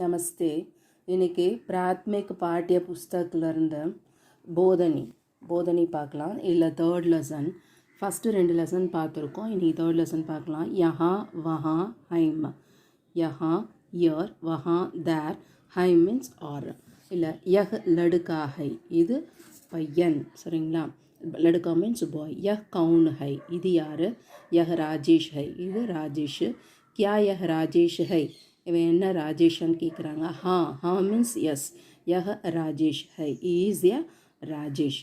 நமஸ்தே. இன்றைக்கி பிராத்மிக் பாட்டிய புஸ்தகத்துலேருந்து போதனி பார்க்கலாம். இல்லை தேர்ட் லெசன். ஃபஸ்ட்டு 2 லெசன் பார்த்துருக்கோம். இன்றைக்கி தேர்ட் லெசன் பார்க்கலாம். யஹா வஹா ஹைம். யஹா இயர், வஹா தேர், ஹைம் மீன்ஸ் ஆர். இல்லை யஹ் லடுக்கா ஹை, இது பையன். சரிங்களா? லடுக்கா மீன்ஸ் பாய். யஹ் கவுன் ஹை, இது யார்? யஹ் ராஜேஷ் ஹை, இது ராஜேஷ். கியா யஹ் ராஜேஷ் ஹை, இவன் என்ன ராஜேஷ்ன்னு கேட்குறாங்க. ஹா மீன்ஸ் எஸ். யஹ் ராஜேஷ் ஹை, இஸ் ய ராஜேஷ்.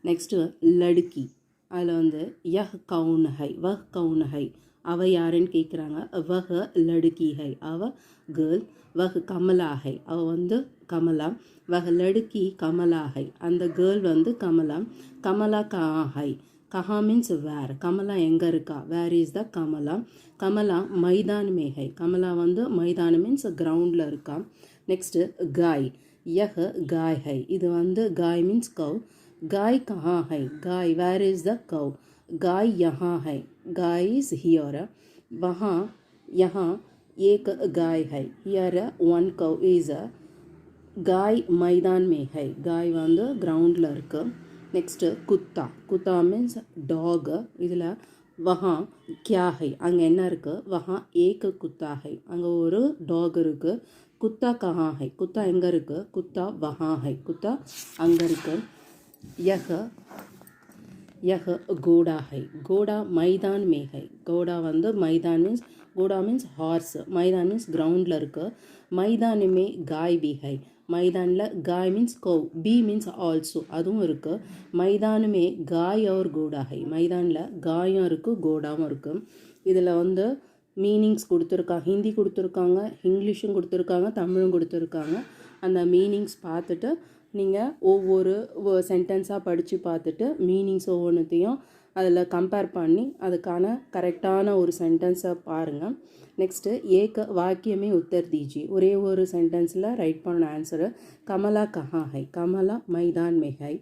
நெக்ஸ்ட்டு லடுக்கி. அதில் யஹ் கவுன் ஹை, வஹ் கவுன் ஹை, அவள் யாருன்னு கேட்குறாங்க. வஹ் லடுக்கி ஹை, அவள் கேர்ள். வஹ் கமலா ஹை, அவள் கமலா. வஹ் லடுக்கி கமலா ஹை, அந்த கேர்ள் கமலா. கமலா கஹா ஹை, கஹா மீன்ஸ் வேர். கமலா எங்கே இருக்கா? Where is the Kamala? Kamala மைதான் மே ஹை, கமலா மைதான் மீன்ஸ் கிரவுண்டில் இருக்கா. நெக்ஸ்ட்டு காய். யஹ் காய் ஹை, இது காய் மீன்ஸ் கவ். காய் கஹா ஹை, காய் வேர் இஸ் த கவ்? காய் யஹா ஹை, காய் இஸ் ஹியர். வஹா யஹா एक गाय है. Here one cow is a गाय मैदान में है. गाय கிரவுண்டில் இருக்கு. நெக்ஸ்ட்டு குத்தா. குத்தா மீன்ஸ் டாக். இதில் வஹா கியா ஹை, அங்கே என்ன இருக்குது? வஹா ஏக் குத்தா ஹை, அங்கே ஒரு டாக் இருக்குது. குத்தா கஹா ஹை, குத்தா எங்கே இருக்குது? குத்தா வஹா ஹை, குத்தா அங்கே இருக்குது. யஹ் கோடா ஹை, கோடா மைதான் மே ஹை. கோடா மைதான் மீன்ஸ், கோடா மீன்ஸ் ஹார்ஸ். மைதான் மீன்ஸ் கிரவுண்டில் இருக்குது. மைதான் மே காய் பி ஹை, மைதானில் காய் மீன்ஸ் கவ், பி மீன்ஸ் ஆல்சோ, அதுவும் இருக்குது. மைதானுமே காய் और கோடா ஹை, மைதானில் காயும் இருக்குது கோடாவும் இருக்குது. இதில் மீனிங்ஸ் கொடுத்துருக்காங்க. ஹிந்தி கொடுத்துருக்காங்க, இங்கிலீஷும் கொடுத்துருக்காங்க, தமிழும் கொடுத்துருக்காங்க. அந்த மீனிங்ஸ் பார்த்துட்டு நீங்கள் ஒவ்வொரு சென்டென்ஸாக படித்து பார்த்துட்டு மீனிங்ஸ் ஒவ்வொன்றுத்தையும் அதில் கம்பேர் பண்ணி அதுக்கான கரெக்டான ஒரு சென்டென்ஸை பாருங்கள். நெக்ஸ்ட்டு ஏக வாக்கியமே உத்தர் தீஜி, ஒரே ஒரு சென்டென்ஸில் ரைட் பண்ண ஆன்சரு. கமலா கஹா ஹை, கமலா மைதான் மே ஹை.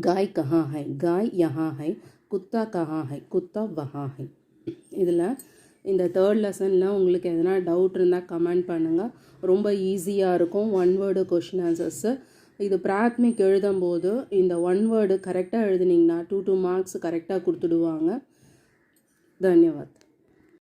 காய் கஹா ஹை, காய் யஹா ஹை. குத்தா கஹா ஹை, குத்தா வஹா ஹை. இதில் இந்த தேர்ட் லெசனில் உங்களுக்கு எதனா டவுட் இருந்தால் கமெண்ட் பண்ணுங்கள். ரொம்ப ஈஸியாக இருக்கும். 1 வேர்டு கொஷின் ஆன்சர்ஸு. இது பிராத்மிக் எழுதும்போது இந்த 1 வேர்டு கரெக்டாக எழுதுனீங்கன்னா 2 மார்க்ஸ் கரெக்டாக கொடுத்துடுவாங்க. தன்யவாத்.